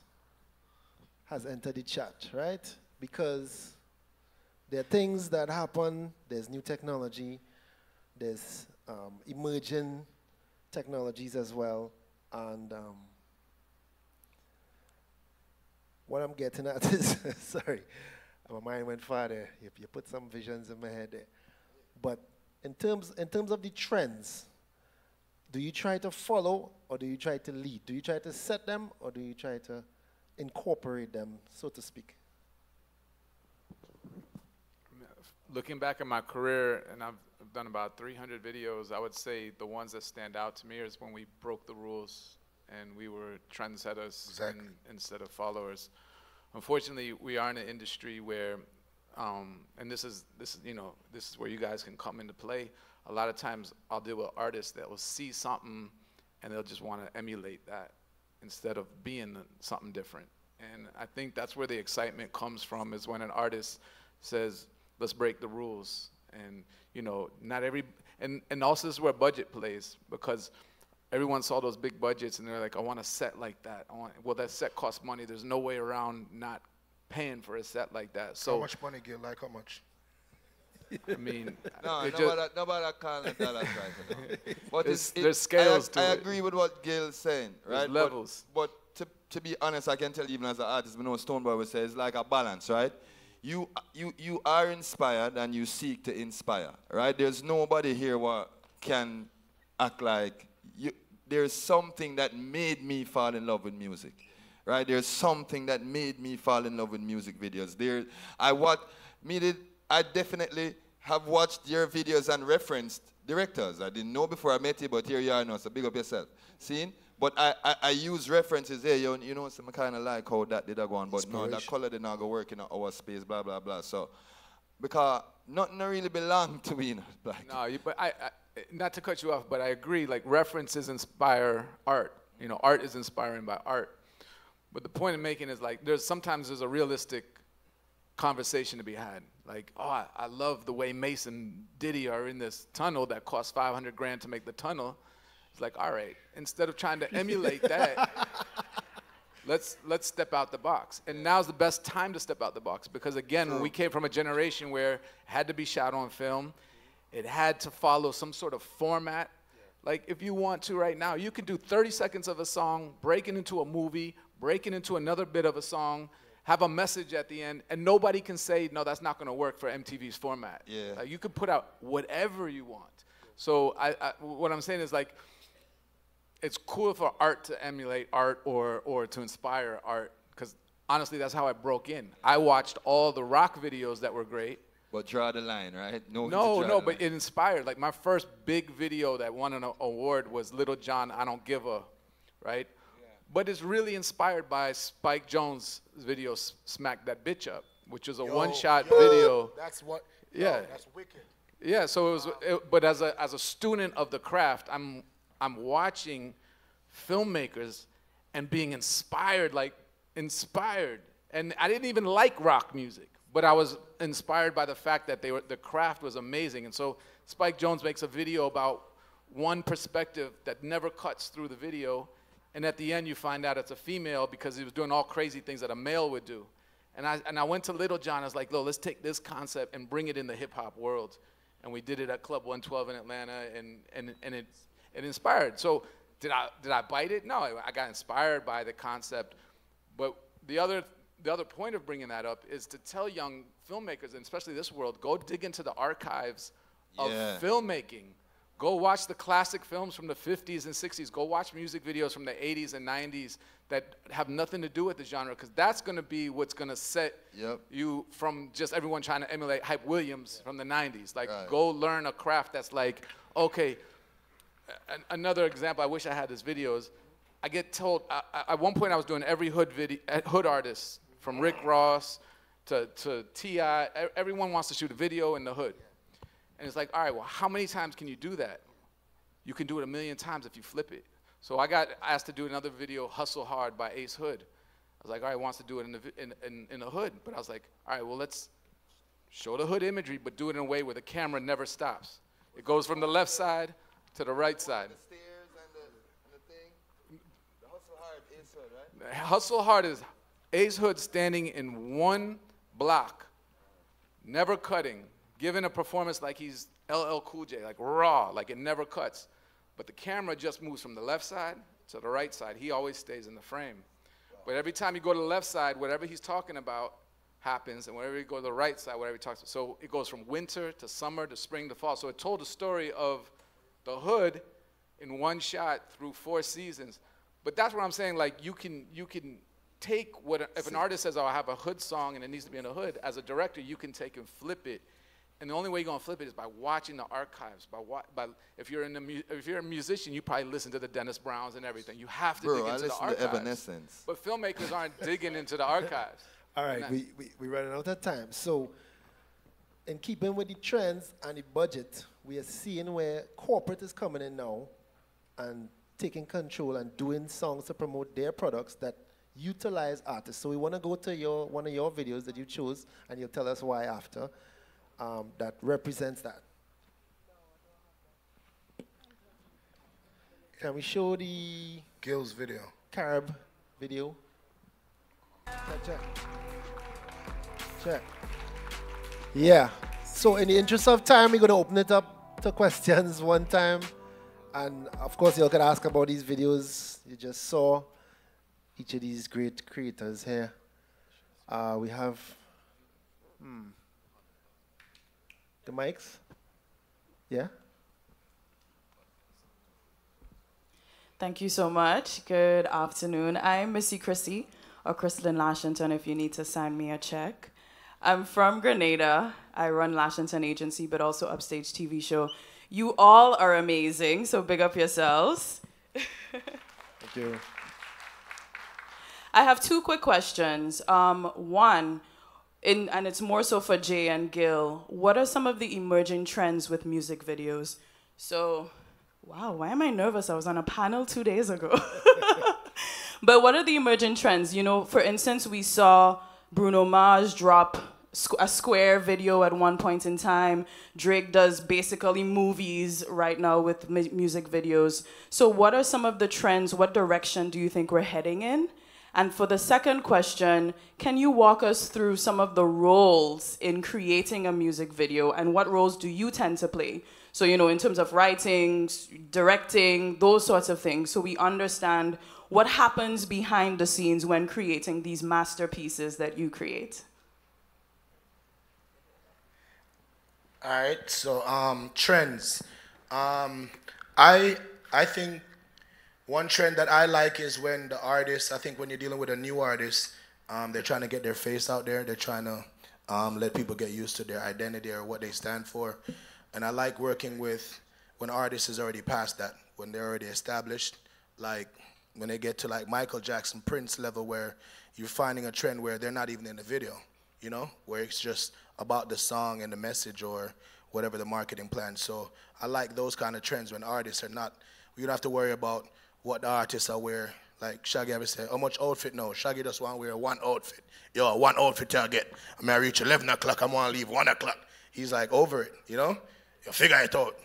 Speaker 4: has entered the chat, right? Because there are things that happen, there's new technology, there's emerging technologies as well, and what I'm getting at is, sorry, my mind went far there. You put some visions in my head there. But in terms of the trends, do you try to follow or do you try to lead? Do you try to set them or do you try to incorporate them, so to speak?
Speaker 6: Looking back at my career, and I've done about 300 videos, I would say the ones that stand out to me is when we broke the rules and we were trendsetters instead of followers. Unfortunately, we are in an industry where, and this is where you guys can come into play. A lot of times I'll deal with artists that will see something and they'll just want to emulate that instead of being something different. And I think that's where the excitement comes from, is when an artist says, let's break the rules. And, you know, not every, and also this is where budget plays, because everyone saw those big budgets and they're like, I want a set like that. Well, that set costs money. There's no way around not paying for a set like that. So
Speaker 5: how much money, Gil? Like how much?
Speaker 6: I mean,
Speaker 7: No,
Speaker 6: it
Speaker 7: nobody calling it dollars right now. But
Speaker 6: there's scales to
Speaker 7: I
Speaker 6: it.
Speaker 7: agree with what Gail's saying, right?
Speaker 6: There's levels.
Speaker 7: But to be honest, I can tell even as an artist, we know Stoneboy would say it's like a balance, right? You are inspired and you seek to inspire, right? There's nobody here who can act like you. There's something that made me fall in love with music, right? There's something that made me fall in love with music videos. I definitely have watched your videos and referenced directors. I didn't know before I met you, but here you are now, so big up yourself. Seen? But I use references here, you know, so I kind of like how that did go on, but no, that color did not go work in our space, blah, blah, blah. So, because nothing really belong to me, you know. Like.
Speaker 6: No, but I, not to cut you off, but I agree, like references inspire art. You know, art is inspiring by art. But the point I'm making is like, sometimes there's a realistic conversation to be had. Like, oh, I love the way Mace and Diddy are in this tunnel that costs 500 grand to make the tunnel. It's like, all right, instead of trying to emulate that, let's step out the box. And now's the best time to step out the box because again, when we came from a generation where it had to be shot on film, it had to follow some sort of format. Like if you want to right now, you can do 30 seconds of a song, break it into a movie, break it into another bit of a song, have a message at the end, and nobody can say, no, that's not going to work for MTV's format.
Speaker 7: Yeah.
Speaker 6: Like, you can put out whatever you want. So what I'm saying is like, it's cool for art to emulate art or to inspire art, because honestly, that's how I broke in. I watched all the rock videos that were great.
Speaker 7: But draw the line, right?
Speaker 6: No, but it inspired. Like my first big video that won an award was Little John, I Don't Give a, right? But it's really inspired by Spike Jonze' video, Smack That Bitch Up, which is a one-shot video.
Speaker 5: That's what,
Speaker 6: yeah.
Speaker 5: That's wicked.
Speaker 6: Yeah, so it was, but as a student of the craft, I'm watching filmmakers and being inspired, And I didn't even like rock music, but I was inspired by the fact that the craft was amazing. And so Spike Jonze makes a video about one perspective that never cuts through the video. And at the end, you find out it's a female because he was doing all crazy things that a male would do. And I went to Little John. I was like, let's take this concept and bring it in the hip-hop world. And we did it at Club 112 in Atlanta, and it inspired. So did I bite it? No, I got inspired by the concept. But the other point of bringing that up is to tell young filmmakers, and especially this world, go dig into the archives of filmmaking. Go watch the classic films from the 50s and 60s. Go watch music videos from the 80s and 90s that have nothing to do with the genre, because that's going to be what's going to set you from just everyone trying to emulate Hype Williams from the 90s. Like, go learn a craft that's like, okay, another example, I wish I had this video, is I get told, at one point I was doing every hood artist, from Rick Ross to T.I., everyone wants to shoot a video in the hood. And it's like, all right, well, how many times can you do that? You can do it 1,000,000 times if you flip it. So I got asked to do another video, Hustle Hard by Ace Hood. I was like, all right, wants to do it in the hood. But I was like, all right, well, let's show the hood imagery, but do it in a way where the camera never stops. It goes from the left side to the right side.
Speaker 7: The stairs and the thing. The Hustle Hard Ace Hood, right?
Speaker 6: Hustle Hard is Ace Hood standing in one block, never cutting, giving a performance like he's LL Cool J, like raw, like it never cuts. But the camera just moves from the left side to the right side. He always stays in the frame. But every time you go to the left side, whatever he's talking about happens, and whenever you go to the right side, whatever he talks about. So it goes from winter to summer to spring to fall. So it told the story of the hood in one shot through 4 seasons. But that's what I'm saying, like you can take if an artist says, oh, I have a hood song and it needs to be in a hood, as a director, you can take and flip it. And the only way you're gonna flip it is by watching the archives. If you're a musician, you probably listen to the Dennis Browns and everything. You have to dig into the archives.
Speaker 7: To Evanescence.
Speaker 6: But filmmakers aren't digging into the archives.
Speaker 4: All right, we're running out of time. So, in keeping with the trends and the budget, we are seeing where corporate is coming in now and taking control and doing songs to promote their products that utilize artists. So we want to go to one of your videos that you chose, and you'll tell us why after. That represents that. Can we show the
Speaker 5: Gil's video?
Speaker 4: Carib video. Check. Yeah. So in the interest of time, we're going to open it up to questions one time. And of course, you can ask about these videos. You just saw each of these great creators here. We have the mics. Yeah.
Speaker 17: Thank you so much. Good afternoon. I'm Missy Christie, or Crystalline Lashington if you need to sign me a check. I'm from Grenada. I run Lashington Agency, but also Upstage TV show. You all are amazing, so big up yourselves.
Speaker 4: Thank you.
Speaker 17: I have two quick questions. One, and it's more so for Jay and Gil. What are some of the emerging trends with music videos? So, wow, why am I nervous? I was on a panel 2 days ago. But what are the emerging trends? You know, for instance, we saw Bruno Mars drop a Square video at one point in time. Drake does basically movies right now with music videos. So what are some of the trends? What direction do you think we're heading in? And for the second question, can you walk us through some of the roles in creating a music video, and what roles do you tend to play? So, you know, in terms of writing, directing, those sorts of things, so we understand what happens behind the scenes when creating these masterpieces that you create.
Speaker 5: All right, so trends. I think one trend that I like is when the artists, I think when you're dealing with a new artist, they're trying to get their face out there. They're trying to let people get used to their identity or what they stand for. And I like working with when artists is already past that, when they're already established, like when they get to like Michael Jackson, Prince level, where you're finding a trend where they're not even in the video, you know, where it's just about the song and the message or whatever the marketing plan. So I like those kind of trends when artists are not, you don't have to worry about what the artists are wearing. Like Shaggy ever said, how much outfit now? Shaggy just want to wear one outfit. Yo, one outfit I get. I mean, I reach 11 o'clock, I'm going to leave 1 o'clock. He's like over it, you know? You figure it out,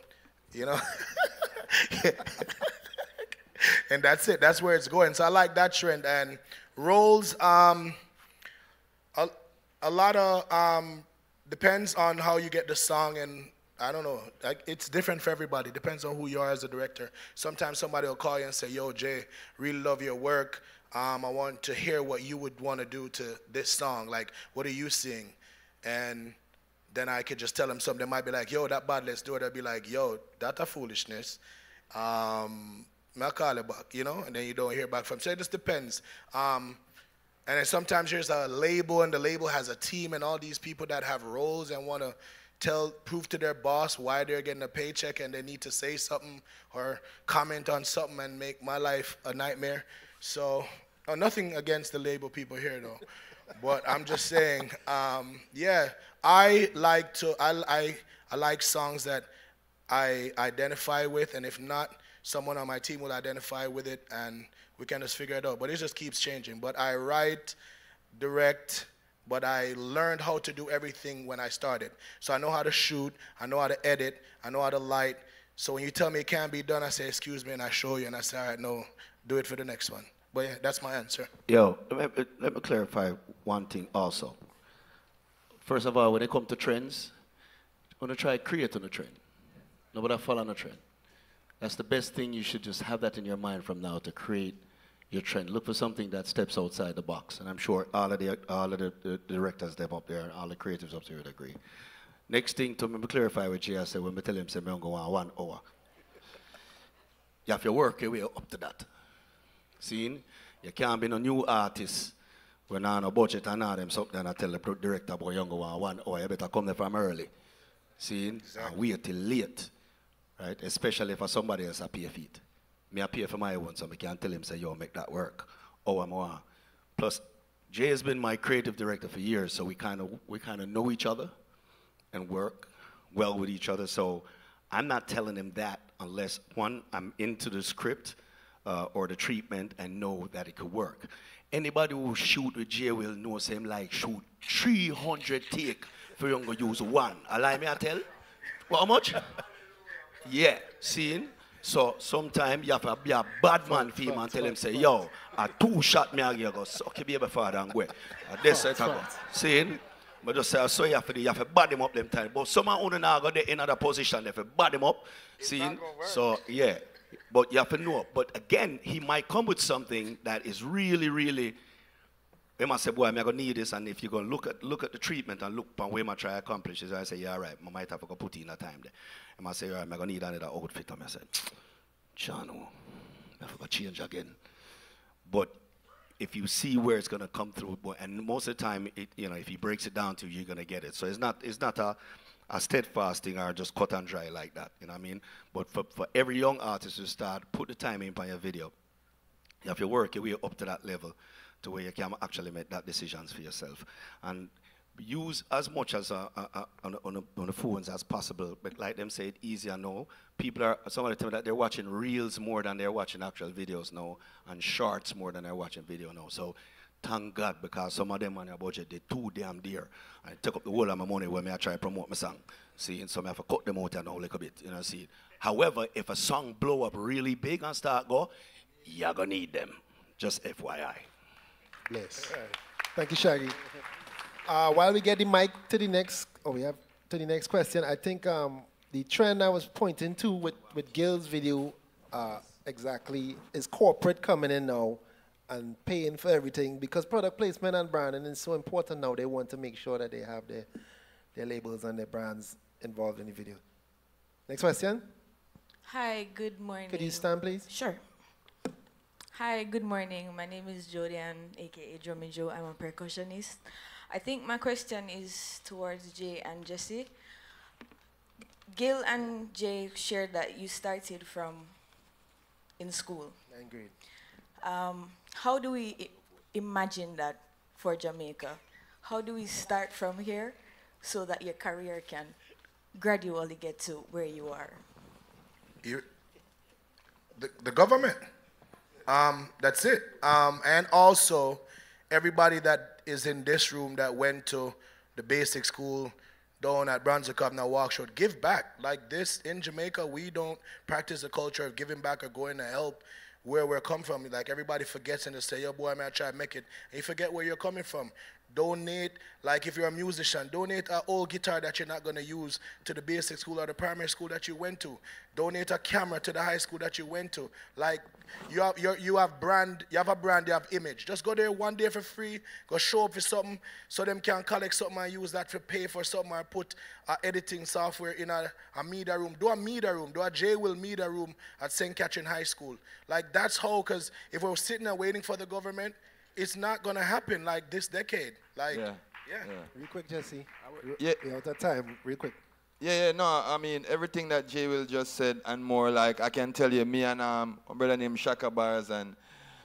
Speaker 5: you know? And that's it, that's where it's going. So I like that trend. And roles, a lot of, depends on how you get the song, and I don't know, like, it's different for everybody. Depends on who you are as a director. Sometimes somebody will call you and say, yo, Jay, really love your work. I want to hear what you would want to do to this song. Like, what are you seeing? And then I could just tell them something. They might be like, yo, that bad, let's do it. I'd be like, yo, that's a foolishness. I'll call it back, you know? And then you don't hear back from them. So it just depends. And then sometimes there's a label, and the label has a team and all these people that have roles and want to prove to their boss why they're getting a paycheck, and they need to say something or comment on something and make my life a nightmare. So, nothing against the label people here though, but I'm just saying, yeah, I like songs that I identify with, and if not, someone on my team will identify with it, and we can just figure it out. But it just keeps changing. But I write, direct, but I learned how to do everything when I started. So I know how to shoot, I know how to edit, I know how to light. So when you tell me it can't be done, I say, excuse me, and I show you, and I say, all right, no, do it for the next one. But yeah, that's my answer.
Speaker 15: Yo, let me clarify one thing also. First of all, when it comes to trends, I'm going to try to create on a trend. Nobody follow on a trend. That's the best thing. You should just have that in your mind from now to create your trend. Look for something that steps outside the box. And I'm sure all of the directors them up there, all the creatives up there would agree. Next thing, to me clarify what Jay said, when I tell him, say, I'm going to go on 1 hour. You have to work your way up to that. See? You can't be no new artist when I no budget and all them something, and I tell the director about you go on 1 hour. You better come there from early. See? Exactly. And wait till late. Right? Especially for somebody else I pay for it. Me I pay for my own, so I can tell him, say, yo, make that work. Oh, I'm on. Plus, Jay has been my creative director for years, so we kind of know each other and work well with each other. So I'm not telling him that unless, one, I'm into the script or the treatment and know that it could work. Anybody who shoot with Jay will know him like shoot 300 take for you to use 1. Allow me I tell? Well, how much? Yeah, see? So sometimes you have to be a bad man for him and tell him, say, yo, a 2 shot me I go, suck your baby father and go. This it go. See? But just say, so you have to bad him up them time. But someone who now got in another position, they have to bad him up. See? So, yeah. But you have to know. But again, he might come with something that is really, really, he might say, boy, I'm going to need this. And if you're going to look at the treatment and look upon where I try to accomplish this, I say, yeah, all right, I might have to go put in a time there. I might say, all right, I'm going to need another outfit. And I say, John, I have to change again. But if you see where it's going to come through, and most of the time, if he breaks it down to you, you're going to get it. So it's not a steadfast thing or just cut and dry like that, you know what I mean? But for every young artist to start, put the time in on your video. You have to work your way up to that level to where you can actually make that decisions for yourself. And use as much as on the phones as possible, but like them say, it's easier now. People are, somebody tell me that they're watching reels more than they're watching actual videos now, and shorts more than they're watching video now. So thank God, because some of them on their budget, they're too damn dear. I take up the whole of my money when I try to promote my song. See, and so I have to cut them out now a little bit, you know, see. However, if a song blow up really big and start go, you're gonna need them. Just FYI.
Speaker 4: Yes. Thank you, Shaggy. While we get the mic to the next, question, I think the trend I was pointing to with Gil's video exactly is corporate coming in now and paying for everything, because product placement and branding is so important now. They want to make sure that they have their labels and their brands involved in the video. Next question.
Speaker 18: Hi, good morning.
Speaker 4: Could you stand, please?
Speaker 18: Sure. Hi, good morning. My name is Jodian, aka Drummy Joe. I'm a percussionist. I think my question is towards Jay and Jesse. Gil and Jay shared that you started from in school.
Speaker 4: 9th grade.
Speaker 18: How do we imagine that for Jamaica? How do we start from here so that your career can gradually get to where you are?
Speaker 5: The government. That's it. And also, everybody that is in this room that went to the basic school down at Brunswick Avenue Walkshore, give back. Like this, in Jamaica, we don't practice the culture of giving back or going to help where we're come from. Like everybody forgets and they say, yo boy, I'm gonna try to make it. And you forget where you're coming from. Donate, like if you're a musician, donate an old guitar that you're not gonna use to the basic school or the primary school that you went to. Donate a camera to the high school that you went to. Like you have a brand, you have image. Just go there one day for free, go show up for something so them can collect something and use that to pay for something or put editing software in a media room. Do a media room, do a J. Will media room at St. Catherine High School. Like that's how, because if we're sitting there waiting for the government, it's not gonna happen like this decade. Like, yeah.
Speaker 4: Real quick, Jesse. We're out of time. Real quick.
Speaker 7: No, I mean, everything that Jay Will just said and more, like, I can tell you, me and a brother named Shaka Bars and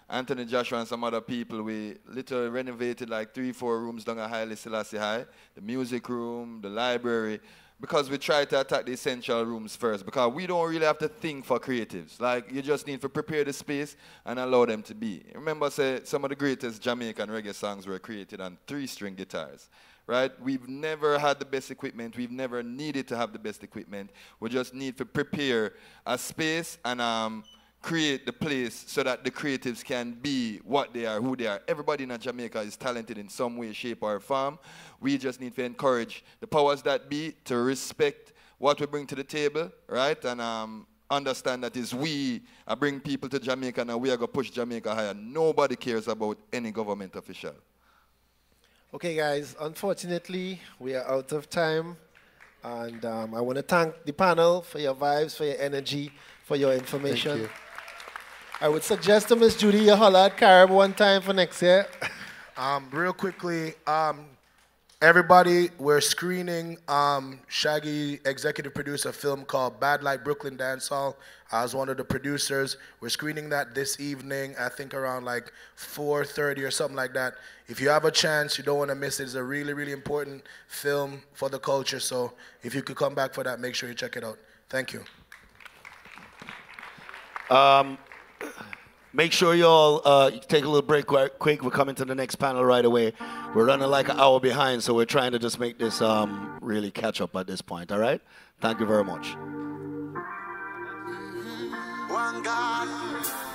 Speaker 7: Anthony Joshua and some other people, we literally renovated like 3-4 rooms down at Haile Selassie High, the music room, the library, because we try to attack the essential rooms first, because we don't really have to think for creatives. Like, you just need to prepare the space and allow them to be. Remember, say, some of the greatest Jamaican reggae songs were created on 3-string guitars. Right? We've never had the best equipment. We've never needed to have the best equipment. We just need to prepare a space and create the place so that the creatives can be what they are, who they are. Everybody in Jamaica is talented in some way, shape, or form. We just need to encourage the powers that be to respect what we bring to the table, right? And understand that is we bring people to Jamaica and we are going to push Jamaica higher. Nobody cares about any government official.
Speaker 4: Okay, guys, unfortunately, we are out of time. And I want to thank the panel for your vibes, for your energy, for your information.
Speaker 8: Thank you.
Speaker 4: I would suggest to Miss Judy, you holler at Carib one time for next year.
Speaker 5: Real quickly, everybody, we're screening Shaggy, executive producer, film called Bad Like Brooklyn Dancehall. I was one of the producers. We're screening that this evening, I think around like 4:30 or something like that. If you have a chance, you don't want to miss it. It's a really, really important film for the culture. So if you could come back for that, make sure you check it out. Thank you.
Speaker 15: Make sure you all take a little break quick. We're coming to the next panel right away. We're running like an hour behind, so we're trying to just make this really catch up at this point, all right? Thank you very much.
Speaker 12: One God.